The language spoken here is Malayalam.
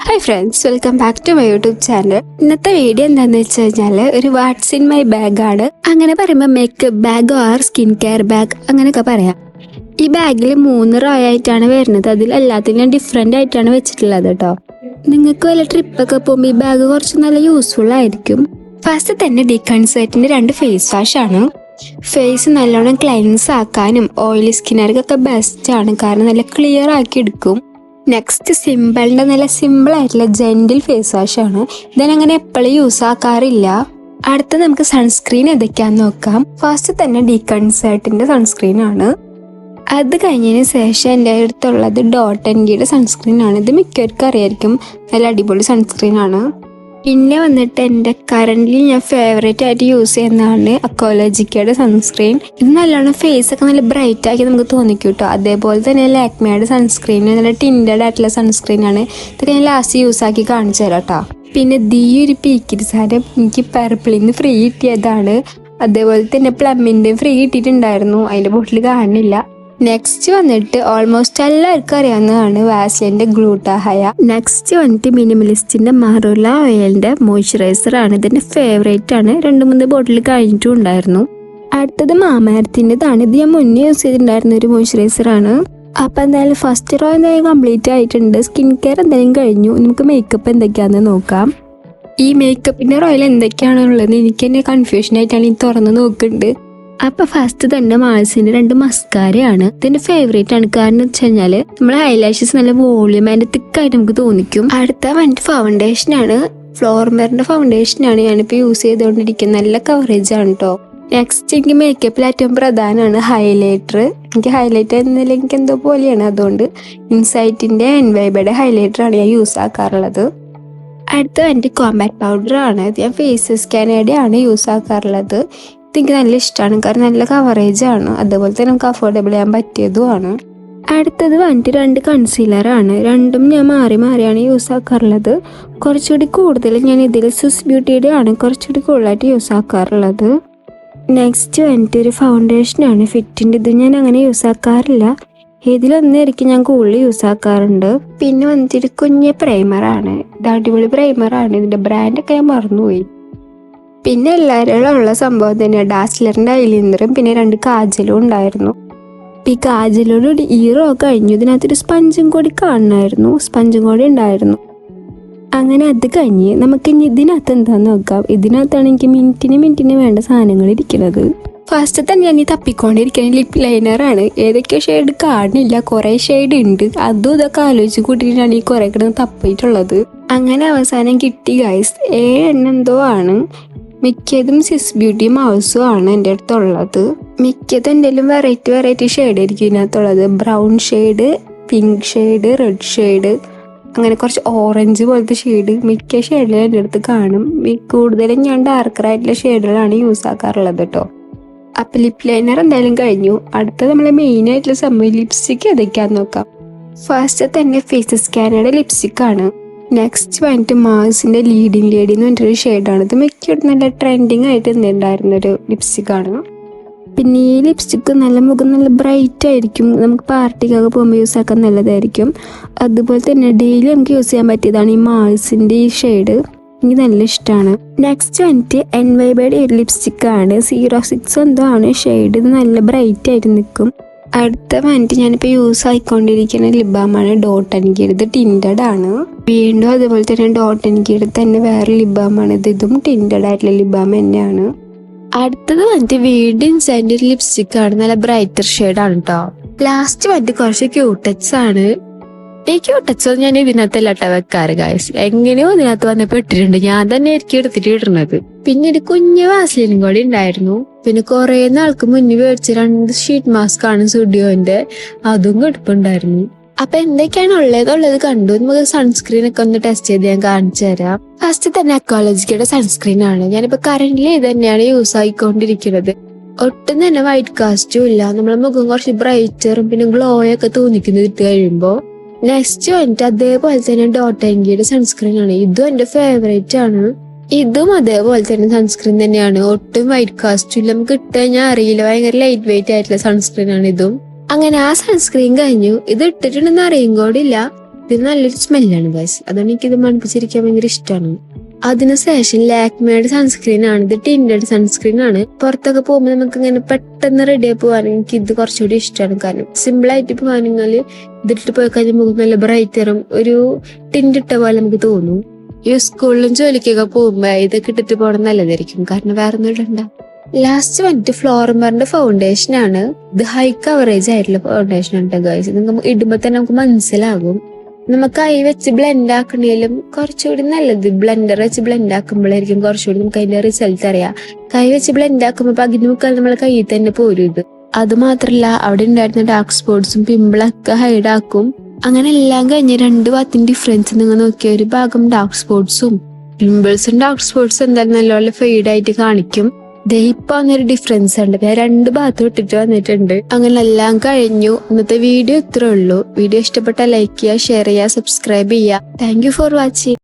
Hi friends, welcome back to my YouTube channel. ഇന്നത്തെ വീഡിയോ എന്താണെന്ന് വെച്ച് കഴിഞ്ഞാൽ ഒരു വാട്ട്സ് ഇൻ മൈ ബാഗാണ്. അങ്ങനെ പറയുമ്പോൾ makeup bag or skin care bag അങ്ങനെയൊക്കെ പറയാം. ഈ ബാഗിൽ 3 റോ ആയിട്ടാണ് വരുന്നത്. അതിൽ എല്ലാത്തിനും ഡിഫറെൻ്റ് ആയിട്ടാണ് വെച്ചിട്ടുള്ളത് കേട്ടോ. നിങ്ങൾക്ക് വല്ല ട്രിപ്പൊക്കെ പോകുമ്പോൾ ഈ ബാഗ് കുറച്ച് നല്ല യൂസ്ഫുൾ ആയിരിക്കും. ഫസ്റ്റ് തന്നെ ഡിക്കൺസേർട്ടിൻ്റെ 2 ഫേസ് വാഷ് ആണ്. ഫേസ് നല്ലോണം ക്ലൈൻസ് ആക്കാനും ഓയിലി സ്കിന്നുകാർക്കൊക്കെ ബെസ്റ്റ് ആണ്, കാരണം നല്ല ക്ലിയർ ആക്കി എടുക്കും. നെക്സ്റ്റ് സിമ്പിളിൻ്റെ നല്ല സിമ്പിൾ ആയിട്ടുള്ള ജെന്റിൽ ഫേസ് വാഷ് ആണ്. ഇതിനങ്ങനെ എപ്പോഴും യൂസ് ആക്കാറില്ല. അടുത്ത നമുക്ക് സൺസ്ക്രീൻ ഏതൊക്കെയാന്ന് നോക്കാം. ഫസ്റ്റ് തന്നെ ഡിക്കൺസേർട്ടിൻ്റെ സൺസ്ക്രീൻ ആണ്. അത് കഴിഞ്ഞതിന് ശേഷം എൻ്റെ അടുത്തുള്ളത് ഡോട്ട് ആൻഡ് ഗിയുടെ സൺസ്ക്രീൻ ആണ്. ഇത് മിക്കവർക്കും അറിയായിരിക്കും, നല്ല അടിപൊളി സൺസ്ക്രീൻ ആണ്. പിന്നെ വന്നിട്ട് എൻ്റെ കറൻ്റ്ലി ഞാൻ ഫേവറേറ്റ് ആയിട്ട് യൂസ് ചെയ്യുന്നതാണ് അക്കോളജിക്കയുടെ സൺസ്ക്രീൻ. ഇത് നല്ലോണം ഫേസ് ഒക്കെ നല്ല ബ്രൈറ്റ് ആക്കി നമുക്ക് തോന്നിക്കും കേട്ടോ. അതേപോലെ തന്നെ ലാക്മേയുടെ സൺസ്ക്രീൻ നല്ല ടിൻറ്റഡ് ആയിട്ടുള്ള സൺസ്ക്രീൻ ആണ്. ഇതൊക്കെ ഞാൻ ലാസ്റ്റ് യൂസ് ആക്കി കാണിച്ചു തരാം കേട്ടോ. പിന്നെ ഒരു പീക്കിരി സാധനം എനിക്ക് പർപ്പിളിൽ നിന്ന് ഫ്രീ കിട്ടിയതാണ്. അതേപോലെ തന്നെ പ്ലമ്മിൻ്റെ ഫ്രീ കിട്ടിയിട്ടുണ്ടായിരുന്നു, അതിൻ്റെ ബോട്ടിൽ കാണുന്നില്ല. നെക്സ്റ്റ് വന്നിട്ട് ഓൾമോസ്റ്റ് എല്ലാവർക്കും അറിയാവുന്നതാണ് വാസ്ലിൻ്റെ ഗ്ലൂട്ടാഹയ. നെക്സ്റ്റ് വന്നിട്ട് മിനിമലിസ്റ്റിൻ്റെ മറുല ഓയിലിൻ്റെ മോയ്സ്ചറൈസർ ആണ്. ഇതിൻ്റെ ഫേവറേറ്റ് ആണ്. 2-3 ബോട്ടിൽ കഴിഞ്ഞിട്ടും ഉണ്ടായിരുന്നു. അടുത്തത് മാമേർത്തിൻ്റെതാണ്. ഇത് ഞാൻ മുന്നേ യൂസ് ചെയ്തിട്ടുണ്ടായിരുന്ന ഒരു മോയ്സ്ചറൈസർ ആണ്. അപ്പം എന്തായാലും ഫസ്റ്റ് റോ എന്തായാലും കംപ്ലീറ്റ് ആയിട്ടുണ്ട്. സ്കിൻ കെയർ എന്തായാലും കഴിഞ്ഞു. നമുക്ക് മേക്കപ്പ് എന്തൊക്കെയാണെന്ന് നോക്കാം. ഈ മേക്കപ്പിൻ്റെ റോയിൽ എന്തൊക്കെയാണുള്ളത് എനിക്ക് തന്നെ കൺഫ്യൂഷൻ ആയിട്ടാണ് ഈ തുറന്ന് നോക്കുന്നുണ്ട്. അപ്പൊ ഫസ്റ്റ് തന്നെ മാൾസിന്റെ 2 മസ്കാരയാണ്. ഇതിന്റെ ഫേവറേറ്റ് ആണ്. കാരണം വെച്ച് കഴിഞ്ഞാല് നമ്മളെ ഐലാഷസ് നല്ല വോളിയം ആൻഡ് തിക്കായിട്ട് നമുക്ക് തോന്നിക്കും. അടുത്ത വന്നിട്ട് ഫൗണ്ടേഷൻ ആണ്. ഫ്ലോർമെറിന്റെ ഫൗണ്ടേഷൻ ആണ് ഞാനിപ്പോ യൂസ് ചെയ്തുകൊണ്ടിരിക്കുന്നത്. നല്ല കവറേജ് ആണ് കേട്ടോ. നെക്സ്റ്റ് എനിക്ക് മേക്കപ്പിൽ ഏറ്റവും പ്രധാനമാണ് ഹൈലൈറ്റർ. എനിക്ക് ഹൈലൈറ്റർ എന്നില്ല, എനിക്ക് എന്തോ പോലെയാണ്. അതുകൊണ്ട് ഇൻസൈറ്റിന്റെ എൻവൈബയുടെ ഹൈലൈറ്റർ ആണ് ഞാൻ യൂസ് ആക്കാറുള്ളത്. അടുത്ത വന്നിട്ട് കോമ്പാക്ട് പൗഡർ ആണ്. ഞാൻ ഫേസ് സ്കാനയുടെ ആണ് യൂസ് ആക്കാറുള്ളത്. എനിക്ക് നല്ല ഇഷ്ടമാണ്, കാരണം നല്ല കവറേജ് ആണ്. അതുപോലെ തന്നെ നമുക്ക് അഫോർഡബിൾ ചെയ്യാൻ പറ്റിയതുമാണ്. അടുത്തത് വന്നിട്ട് 2 കൺസീലറാണ്. രണ്ടും ഞാൻ മാറി മാറിയാണ് യൂസ് ആക്കാറുള്ളത്. കുറച്ചുകൂടി കൂടുതൽ ഞാൻ ഇതിൽ സ്വിസ് ബ്യൂട്ടിയുടെ ആണ് കുറച്ചുകൂടി കൂടുതലായിട്ട് യൂസ് ആക്കാറുള്ളത്. നെക്സ്റ്റ് വന്നിട്ട് ഒരു ഫൗണ്ടേഷനാണ് ഫിറ്റിൻ്റെ. ഇത് ഞാൻ അങ്ങനെ യൂസ് ആക്കാറില്ല, ഇതിലൊന്നായിരിക്കും ഞാൻ കൂടുതൽ യൂസ് ആക്കാറുണ്ട്. പിന്നെ വന്നിട്ട് കുഞ്ഞ് പ്രൈമറാണ്. ഇത് അടിപൊളി പ്രൈമറാണ്. ഇതിൻ്റെ ബ്രാൻഡൊക്കെ ഞാൻ മറന്നുപോയി. പിന്നെ എല്ലാവരും ഉള്ള സംഭവം തന്നെയാണ് ഡാസ്ലറിൻ്റെ ഐലൈനറും പിന്നെ 2 കാജലും ഉണ്ടായിരുന്നു. ഈ കാജലോട് ഈ റോ കഴിഞ്ഞു. ഇതിനകത്തൊരു സ്പഞ്ചും കൂടി കാണണമായിരുന്നു, സ്പഞ്ചും കൂടി ഉണ്ടായിരുന്നു. അങ്ങനെ അത് കഴിഞ്ഞ് നമുക്ക് ഇനി ഇതിനകത്ത് എന്താന്ന് നോക്കാം. ഇതിനകത്താണ് എനിക്ക് മിനിറ്റിന് വേണ്ട സാധനങ്ങൾ ഇരിക്കുന്നത്. ഫസ്റ്റ് തന്നെ ഞാൻ ഈ തപ്പിക്കൊണ്ടിരിക്കുന്ന ലിപ് ലൈനറാണ്. ഏതൊക്കെ ഷെയ്ഡ് കാണുന്നില്ല, കുറേ ഷെയ്ഡ് ഉണ്ട്. അതും ഇതൊക്കെ ആലോചിച്ച് കൂട്ടിയിട്ടാണ് ഈ കുറേ കിടന്ന് തപ്പിയിട്ടുള്ളത്. അങ്ങനെ അവസാനം കിട്ടി ഗൈസ്. 7 എണ്ണം എന്തോ ആണ്. മിക്കതും സിസ് ബ്യൂട്ടി മൗസും ആണ് എൻ്റെ അടുത്തുള്ളത്. മിക്കതും എന്തെങ്കിലും വെറൈറ്റി ഷെയ്ഡ് ആയിരിക്കും ഇതിനകത്തുള്ളത്. Brown shade, pink shade, red shade, അങ്ങനെ കുറച്ച് ഓറഞ്ച് പോലത്തെ ഷെയ്ഡ് മിക്ക ഷെയ്ഡിലും എൻ്റെ അടുത്ത് കാണും. കൂടുതലും ഞാൻ ഡാർക്കർ ആയിട്ടുള്ള ഷെയ്ഡുകളാണ് യൂസ് ആക്കാറുള്ളത് കേട്ടോ. അപ്പം ലിപ് ലൈനർ എന്തായാലും കഴിഞ്ഞു. അടുത്ത നമ്മൾ മെയിൻ ആയിട്ടുള്ള സംഭവം ലിപ്സ്റ്റിക്ക് ഏതൊക്കെയാന്ന് നോക്കാം. ഫസ്റ്റ് തന്നെ ഫേസ് സ്കാനയുടെ ലിപ്സ്റ്റിക് ആണ്. നെക്സ്റ്റ് വന്നിട്ട് മാർസിൻ്റെ ലീഡിങ് ലേഡി എന്ന് പറഞ്ഞിട്ടൊരു ഷെയ്ഡാണ്. ഇത് മിക്കവാറും നല്ല ട്രെൻഡിങ് ആയിട്ട് ഉണ്ടായിരുന്നൊരു ലിപ്സ്റ്റിക്കാണ്. പിന്നെ ഈ ലിപ്സ്റ്റിക്ക് നല്ല മുഖം നല്ല ബ്രൈറ്റ് ആയിരിക്കും. നമുക്ക് പാർട്ടിക്കൊക്കെ പോകുമ്പോൾ യൂസ് ആക്കാൻ നല്ലതായിരിക്കും. അതുപോലെ തന്നെ ഡെയിലി നമുക്ക് യൂസ് ചെയ്യാൻ പറ്റിയതാണ് ഈ മാൾസിൻ്റെ ഈ ഷെയ്ഡ്. എനിക്ക് നല്ല ഇഷ്ടമാണ്. നെക്സ്റ്റ് വന്നിട്ട് എൻവൈബയുടെ ഒരു ലിപ്സ്റ്റിക്കാണ്. 06 എന്തോ ആണ് ഷെയ്ഡ്. ഇത് നല്ല ബ്രൈറ്റ് ആയിട്ട് നിൽക്കും. അടുത്ത വന്നിട്ട് ഞാനിപ്പോൾ യൂസ് ആയിക്കൊണ്ടിരിക്കുന്ന ലിബാമാണ് ഡോട്ട് ആൻഡ് ഗിയുടെ. ഇത് ടിൻറ്റഡ് ആണ്. വീണ്ടും അതുപോലെ തന്നെ ഡോട്ട് ആൻഡ് ഗിയുടെ തന്നെ വേറെ ലിബാമാണ്. ഇതും ടിൻറ്റഡ് ആയിട്ടുള്ള ലിബാം തന്നെയാണ്. അടുത്തത് വന്നിട്ട് വീണ്ടും ഇൻസൈൻ്റെ ഒരു ലിപ്സ്റ്റിക്കാണ്. നല്ല ബ്രൈറ്റർ ഷെയ്ഡാണ് കേട്ടോ. ലാസ്റ്റ് വന്നിട്ട് കുറച്ച് ക്യൂട്ടക്സ് ആണ്. ഈ ക്യൂട്ടക്സ് ഞാൻ ഇതിനകത്തല്ല കേട്ടോ വെക്കാറ് ഗൈസ്. എങ്ങനെയോ ഇതിനകത്ത് വന്നപ്പോൾ ഇട്ടിട്ടുണ്ട്. ഞാൻ തന്നെ ആയിരിക്കും എടുത്തിട്ട് ഇടുന്നത്. പിന്നെ ഒരു കുഞ്ഞ് വാസ്ലിനും കൂടി ഉണ്ടായിരുന്നു. പിന്നെ കുറെ നാൾക്ക് മുന്നേ മേടിച്ച 2 ഷീറ്റ് മാസ്ക് ആണ് സ്റ്റുഡിയോന്റെ, അതും കിടപ്പുണ്ടായിരുന്നു. അപ്പൊ എന്തൊക്കെയാണ് ഉള്ളത് കണ്ടു. നമുക്ക് സൺസ്ക്രീൻ ഒക്കെ ഒന്ന് ടെസ്റ്റ് ചെയ്ത് ഞാൻ കാണിച്ചു തരാം. ഫസ്റ്റ് തന്നെ അക്കോളജിക്കയുടെ സൺസ്ക്രീൻ ആണ്. ഞാനിപ്പോ കറന്റ്ലി ഇത് തന്നെയാണ് യൂസ് ആയിക്കൊണ്ടിരിക്കുന്നത്. ഒട്ടും തന്നെ വൈറ്റ് കാസ്റ്റും ഇല്ല. നമ്മളെ മുഖം കുറച്ച് ബ്രൈറ്ററും പിന്നെ ഗ്ലോയൊക്കെ തോന്നിക്കുന്നത് ഇട്ട് കഴിയുമ്പോ. നെക്സ്റ്റ് വന്നിട്ട് അതേപോലെ തന്നെ ഡോട്ട് ആൻഡ് ഗിയുടെ സൺസ്ക്രീൻ ആണ്. ഇതും എന്റെ ഫേവറേറ്റ് ആണ്. ഇതും അതേപോലെ തന്നെ സൺസ്ക്രീൻ തന്നെയാണ്. ഒട്ടും വൈറ്റ് കാസ്റ്റും ഇല്ല. നമുക്ക് ഇട്ട് കഴിഞ്ഞാൽ അറിയില്ല. ഭയങ്കര ലൈറ്റ് വെയിറ്റ് ആയിട്ടുള്ള സൺസ്ക്രീൻ ആണ് ഇതും. അങ്ങനെ ആ സൺസ്ക്രീൻ കഴിഞ്ഞു. ഇത് ഇട്ടിട്ടുണ്ടെന്ന് അറിയും കൂടില്ല. ഇത് നല്ലൊരു സ്മെല്ലാണ് ഗൈസ്. അതുകൊണ്ട് എനിക്കിത് മണപ്പിച്ചിരിക്കാൻ ഭയങ്കര ഇഷ്ടമാണ്. അതിനുശേഷം ലാക്മേയുടെ സൺസ്ക്രീൻ ആണ്. ഇത് ടിൻഡഡ് സൺസ്ക്രീൻ ആണ്. പുറത്തൊക്കെ പോകുമ്പോൾ നമുക്ക് ഇങ്ങനെ പെട്ടെന്ന് റെഡി ആയി പോകാൻ എനിക്ക് ഇത് കുറച്ചുകൂടി ഇഷ്ടമാണ്. കാരണം സിമ്പിൾ ആയിട്ട് പോകാനെങ്കിൽ ഇതിട്ട് പോയി കഴിഞ്ഞാൽ മുഖം നല്ല ബ്രൈറ്ററും ഒരു ടിൻഡ് ഇട്ട പോലെ നമുക്ക് തോന്നും. ഈ സ്കൂളിലും ജോലിക്കൊക്കെ പോകുമ്പോ ഇതൊക്കെ ഇട്ടിട്ട് പോകണം നല്ലതായിരിക്കും. കാരണം വേറെ ഒന്നും ഇടണ്ട. ലാസ്റ്റ് വന്നിട്ട് ഫ്ലോറമറിന്റെ ഫൗണ്ടേഷൻ ആണ്. ഇത് ഹൈ കവറേജ് ആയിട്ടുള്ള ഫൗണ്ടേഷൻ ഉണ്ട് ഗൈസ്. ഇത് നമുക്ക് ഇടുമ്പോ തന്നെ നമുക്ക് മനസ്സിലാകും. നമുക്ക് കൈ വെച്ച് ബ്ലെൻഡ് ആക്കണേലും കുറച്ചുകൂടി നല്ലത് ബ്ലെൻഡർ വെച്ച് ബ്ലെൻഡ് ആക്കുമ്പോഴായിരിക്കും കുറച്ചുകൂടി നമുക്ക് അതിന്റെ റിസൾട്ട് അറിയാം. കൈ വെച്ച് ബ്ലെൻഡ് ആക്കുമ്പോൾ പകുതി മുക്കാൽ നമ്മളെ കയ്യിൽ തന്നെ പോരും ഇത്. അത് മാത്രല്ല അവിടെ ഉണ്ടായിരുന്ന ഡാർക്ക് സ്പോട്ട്സും പിമ്പിളൊക്കെ ഹൈഡ് ആക്കും. അങ്ങനെ എല്ലാം കഴിഞ്ഞ് 2 ഭാഗത്തിന്റെ ഡിഫറൻസ് നിങ്ങൾ നോക്കിയ ഒരു ഭാഗം ഡാർക്ക് സ്പോട്ട്സും പിമ്പിൾസും ഡാർക്ക് സ്പോട്ട്സും എന്തായാലും നല്ലപോലെ ഫെയ്ഡ് ആയിട്ട് കാണിക്കും. ഇപ്പൊ വന്നൊരു ഡിഫറൻസ് ഉണ്ട്. 2 ഭാഗത്തും ഇട്ടിട്ട് വന്നിട്ടുണ്ട്. അങ്ങനെ എല്ലാം കഴിഞ്ഞു. ഇന്നത്തെ വീഡിയോ ഇത്രേ ഉള്ളൂ. വീഡിയോ ഇഷ്ടപ്പെട്ടാൽ ലൈക്ക് ചെയ്യുക, ഷെയർ ചെയ്യുക, സബ്സ്ക്രൈബ് ചെയ്യുക. Thank you for watching.